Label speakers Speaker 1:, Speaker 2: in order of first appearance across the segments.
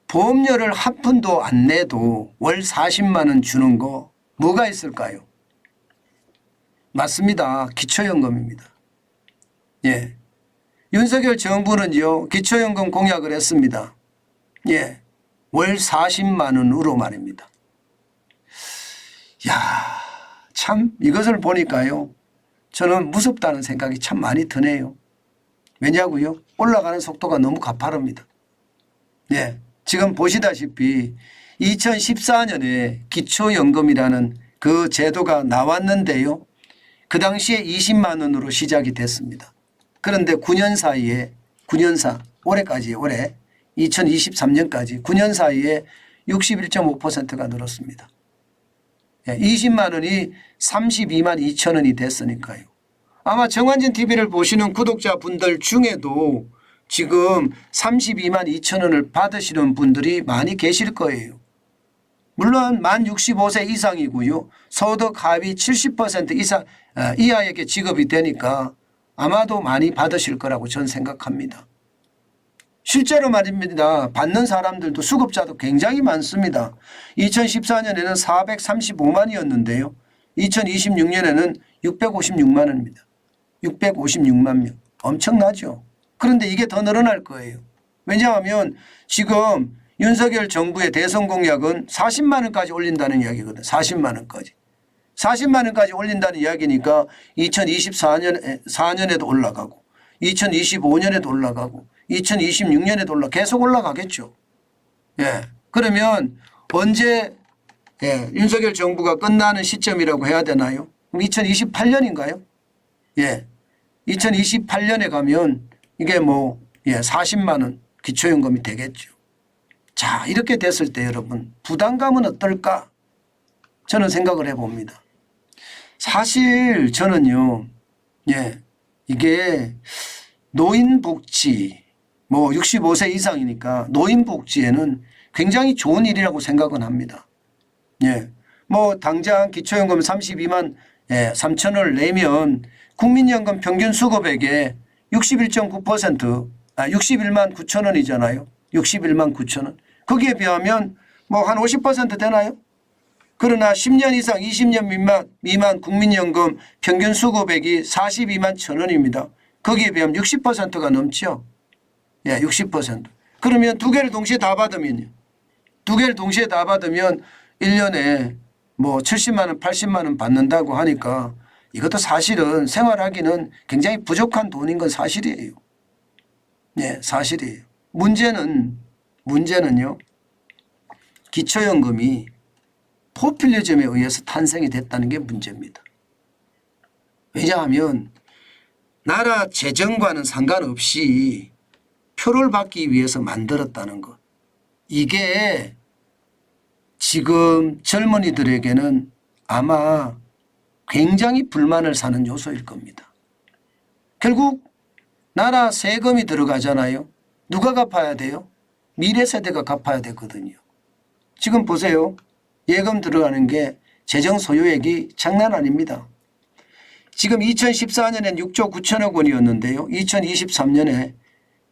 Speaker 1: 보험료를 한 푼도 안 내도 월 40만 원 주는 거 뭐가 있을까요? 맞습니다. 기초연금입니다. 예. 윤석열 정부는요, 기초연금 공약을 했습니다. 예. 월 40만 원으로 말입니다. 야, 참 이것을 보니까요, 저는 무섭다는 생각이 참 많이 드네요. 왜냐고요? 올라가는 속도가 너무 가파릅니다. 예. 지금 보시다시피 2014년에 기초연금이라는 그 제도가 나왔는데요. 그 당시에 20만 원으로 시작이 됐습니다. 그런데 9년 사이에 올해까지 올해 2023년까지 9년 사이에 61.5%가 늘었습니다. 20만 원이 32만 2천 원이 됐으니까요. 아마 정환진 TV를 보시는 구독자분들 중에도 지금 32만 2천 원을 받으시는 분들이 많이 계실 거예요. 물론 만 65세 이상이고요. 소득 하위 70% 이상 이하에게 지급이 되니까 아마도 많이 받으실 거라고 저는 생각합니다. 실제로 말입니다. 받는 사람들도 수급자도 굉장히 많습니다. 2014년에는 435만이었는데요. 2026년에는 656만 원입니다. 656만 명. 엄청나죠. 그런데 이게 더 늘어날 거예요. 왜냐하면 지금 윤석열 정부의 대선 공약은 40만 원까지 올린다는 이야기거든요. 40만 원까지. 40만 원까지 올린다는 이야기니까 2024년에도 올라가고 2025년에도 올라가고 2026년에도 계속 올라가겠죠. 예. 그러면 언제 윤석열 정부가 끝나는 시점이라고 해야 되나요? 그럼 2028년인가요? 예. 2028년에 가면 이게 40만 원 기초연금이 되겠죠. 자, 이렇게 됐을 때 여러분 부담감은 어떨까? 저는 생각을 해봅니다. 사실 저는요. 이게 노인복지 65세 이상이니까 노인복지에는 굉장히 좋은 일이라고 생각은 합니다. 당장 기초연금 32만 3천 원을 내면 국민연금 평균 수급액의 61.9% 61만 9천 원이잖아요. 61만 9천 원. 거기에 비하면 한 50% 되나요? 그러나 10년 이상 20년 미만 국민연금 평균 수급액이 42만 천 원입니다. 거기에 비하면 60%가 넘죠. 60%. 그러면 두 개를 동시에 다 받으면요. 1년에 70만 원, 80만 원 받는다고 하니까 이것도 사실은 생활하기는 굉장히 부족한 돈인 건 사실이에요. 사실이에요. 문제는요. 기초연금이 포퓰리즘에 의해서 탄생이 됐다는 게 문제입니다. 왜냐하면 나라 재정과는 상관없이 표를 받기 위해서 만들었다는 것. 이게 지금 젊은이들에게는 아마 굉장히 불만을 사는 요소일 겁니다. 결국 나라 세금이 들어가잖아요. 누가 갚아야 돼요? 미래 세대가 갚아야 되거든요. 지금 보세요. 예금 들어가는 게 재정 소요액이 장난 아닙니다. 지금 2014년엔 6조 9천억 원이었는데요. 2023년에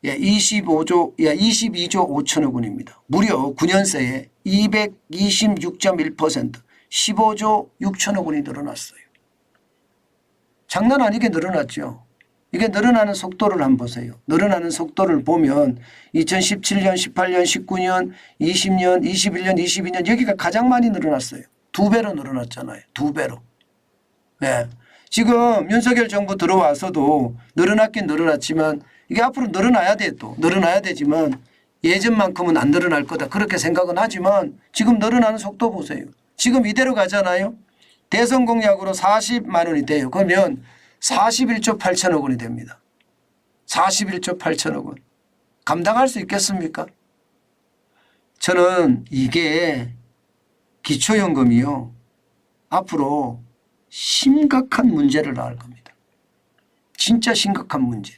Speaker 1: 22조 5천억 원입니다. 무려 9년 새에 226.1% 15조 6천억 원이 늘어났어요. 장난 아니게 늘어났죠. 이게 늘어나는 속도를 한번 보세요. 늘어나는 속도를 보면 2017년, 18년, 19년, 20년, 21년, 22년 여기가 가장 많이 늘어났어요. 2배로 늘어났잖아요. 2배로. 지금 윤석열 정부 들어와서도 늘어났긴 늘어났지만 이게 앞으로 늘어나야 돼 또. 늘어나야 되지만 예전만큼은 안 늘어날 거다. 그렇게 생각은 하지만 지금 늘어나는 속도 보세요. 지금 이대로 가잖아요. 대선 공약으로 40만 원이 돼요. 그러면 41조 8천억 원이 됩니다. 41조 8천억 원. 감당할 수 있겠습니까? 저는 이게 기초연금이요. 앞으로 심각한 문제를 낳을 겁니다. 진짜 심각한 문제.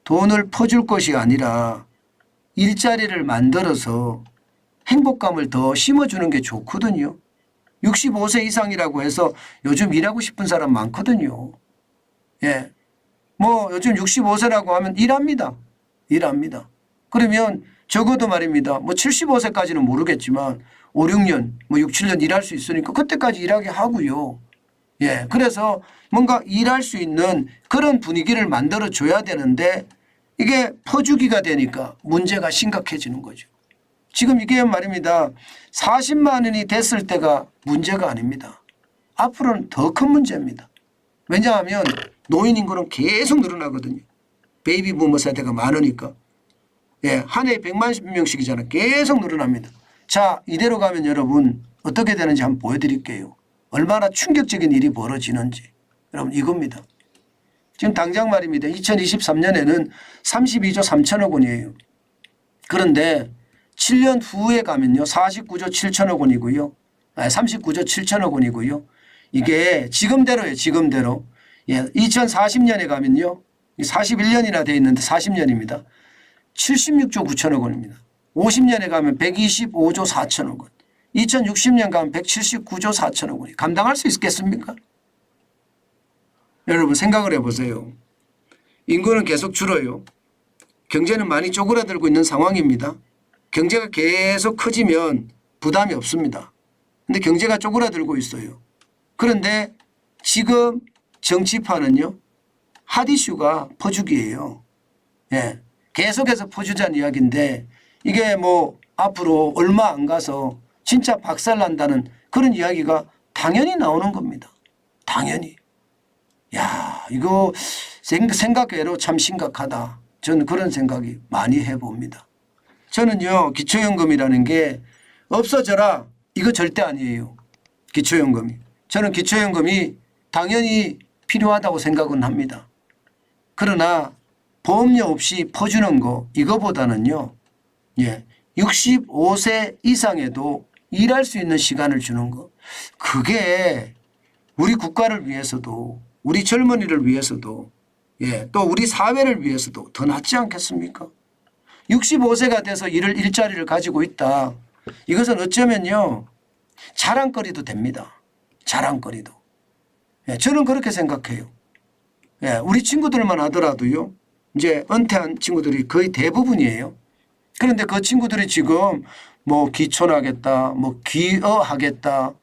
Speaker 1: 돈을 퍼줄 것이 아니라 일자리를 만들어서 행복감을 더 심어주는 게 좋거든요. 65세 이상이라고 해서 요즘 일하고 싶은 사람 많거든요. 요즘 65세라고 하면 일합니다. 그러면 적어도 말입니다. 뭐 75세까지는 모르겠지만 5, 6년, 뭐 6, 7년 일할 수 있으니까 그때까지 일하게 하고요. 예. 그래서 뭔가 일할 수 있는 그런 분위기를 만들어 줘야 되는데 이게 퍼주기가 되니까 문제가 심각해지는 거죠. 지금 이게 말입니다. 40만 원이 됐을 때가 문제가 아닙니다. 앞으로는 더 큰 문제입니다. 왜냐하면 노인 인구는 계속 늘어나거든요. 베이비 부머 세대가 많으니까. 예, 한 해에 100만 명씩이잖아요. 계속 늘어납니다. 자, 이대로 가면 여러분 어떻게 되는지 한번 보여드릴게요. 얼마나 충격적인 일이 벌어지는지. 여러분 이겁니다. 지금 당장 말입니다. 2023년에는 32조 3천억 원이에요. 그런데 7년 후에 가면요. 49조 7천억 원이고요. 39조 7천억 원이고요. 이게 지금대로예요. 지금대로. 예, 2040년에 가면요. 41년이나 돼 있는데 40년입니다. 76조 9천억 원입니다. 50년에 가면 125조 4천억 원. 2060년 가면 179조 4천억 원이 감당할 수 있겠습니까? 여러분 생각을 해보세요. 인구는 계속 줄어요. 경제는 많이 쪼그라들고 있는 상황입니다. 경제가 계속 커지면 부담이 없습니다. 그런데 경제가 쪼그라들고 있어요. 그런데 지금 정치판은요. 핫 이슈가 퍼주기예요. 예. 계속해서 퍼주자는 이야기인데 이게 뭐 앞으로 얼마 안 가서 진짜 박살난다는 그런 이야기가 당연히 나오는 겁니다. 당연히. 야, 이거 생각외로 참 심각하다. 저는 그런 생각이 많이 해봅니다. 저는요. 기초연금이라는 게 없어져라. 이거 절대 아니에요. 기초연금이. 저는 기초연금이 당연히 필요하다고 생각은 합니다. 그러나 보험료 없이 퍼주는 거 이거보다는요. 예, 65세 이상에도 일할 수 있는 시간을 주는 거. 그게 우리 국가를 위해서도 우리 젊은이를 위해서도 예, 또 우리 사회를 위해서도 더 낫지 않겠습니까? 65세가 돼서 일자리를 가지고 있다. 이것은 어쩌면요. 자랑거리도 됩니다. 자랑거리도. 예, 저는 그렇게 생각해요. 예, 우리 친구들만 하더라도요. 이제 은퇴한 친구들이 거의 대부분이에요. 그런데 그 친구들이 지금 뭐 귀촌하겠다, 뭐 귀어하겠다,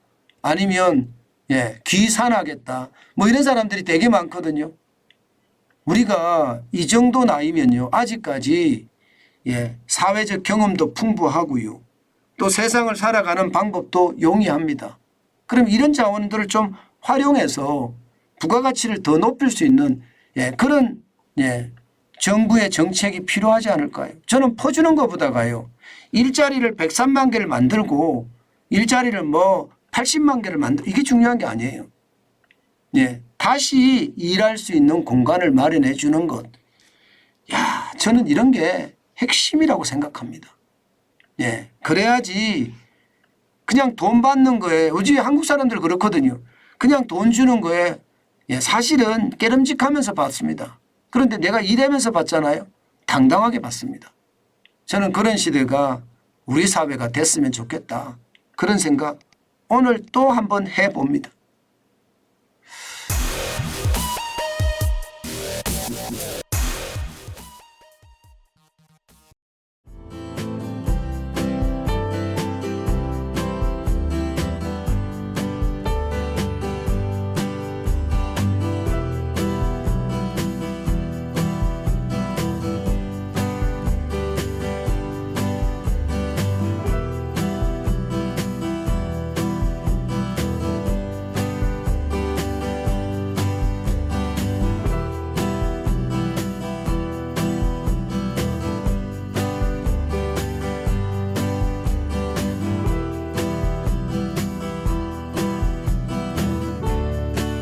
Speaker 1: 아니면 예, 귀산하겠다, 뭐 이런 사람들이 되게 많거든요. 우리가 이 정도 나이면요. 아직까지 예, 사회적 경험도 풍부하고요. 또 세상을 살아가는 방법도 용이합니다. 그럼 이런 자원들을 좀 활용해서 부가가치를 더 높일 수 있는 예, 그런 예, 정부의 정책이 필요하지 않을까요? 저는 퍼주는 것보다가요. 일자리를 103만 개를 만들고 일자리를 뭐 80만 개를 만들고 이게 중요한 게 아니에요. 예, 다시 일할 수 있는 공간을 마련해 주는 것. 야, 저는 이런 게 핵심이라고 생각합니다. 예, 그래야지 그냥 돈 받는 거에 요즘 한국 사람들 그렇거든요. 그냥 돈 주는 거에 예, 사실은 깨름직하면서 받습니다. 그런데 내가 일하면서 받잖아요. 당당하게 받습니다. 저는 그런 시대가 우리 사회가 됐으면 좋겠다. 그런 생각 오늘 또 한번 해봅니다.